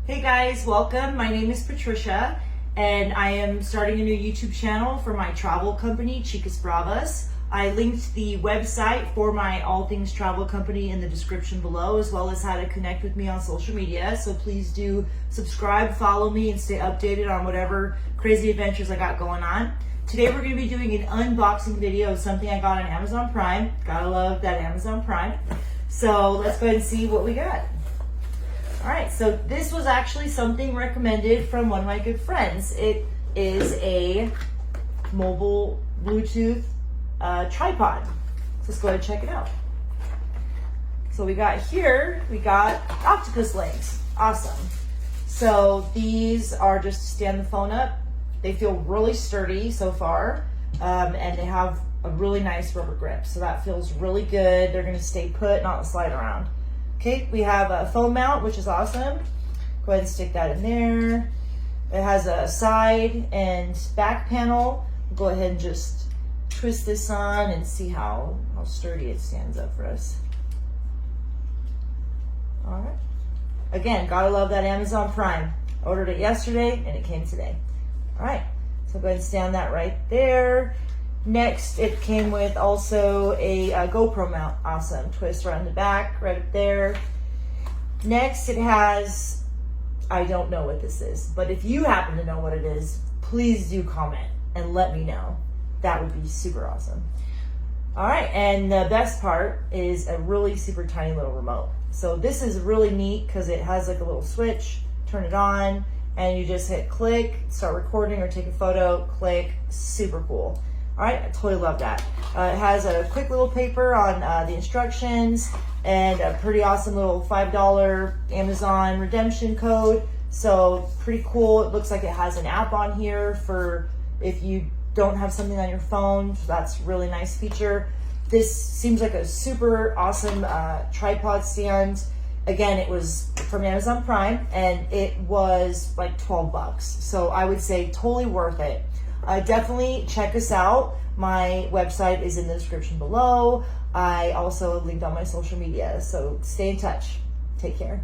Hey guys, welcome. My name is Patricia and I am starting a new YouTube channel for my travel company, Chicas Bravas. I linked the website for my all things travel company in the description below, as well as how to connect with me on social media. So please do subscribe, follow me, and stay updated on whatever crazy adventures I got going on. Today we're going to be doing an unboxing video of something I got on Amazon Prime. Gotta love that Amazon Prime. So let's go ahead and see what we got. All right, so this was actually something recommended from one of my good friends. It is a mobile Bluetooth tripod. So let's go ahead and check it out. So we got octopus legs. Awesome. So these are just to stand the phone up. They feel really sturdy so far, and they have a really nice rubber grip. So that feels really good. They're gonna stay put, not slide around. Okay, we have a phone mount, which is awesome. Go ahead and stick that in there. It has a side and back panel. Go ahead and just twist this on and see how sturdy it stands up for us. All right. Again, gotta love that Amazon Prime. I ordered it yesterday and it came today. All right, so go ahead and stand that right there. Next, it came with also a GoPro mount. Awesome. Twist around the back, right up there. Next, it has, I don't know what this is, but if you happen to know what it is, please do comment and let me know. That would be super awesome. All right, and the best part is a really super tiny little remote. So this is really neat because it has like a little switch, turn it on, and you just hit click, start recording or take a photo, click, super cool. All right, I totally love that. It has a quick little paper on the instructions and a pretty awesome little $5 Amazon redemption code. So pretty cool. It looks like it has an app on here for if you don't have something on your phone. So that's a really nice feature. This seems like a super awesome tripod stand. Again, it was from Amazon Prime and it was like 12 bucks. So I would say totally worth it. Definitely check us out. My website is in the description below. I also linked on my social media, so stay in touch. Take care.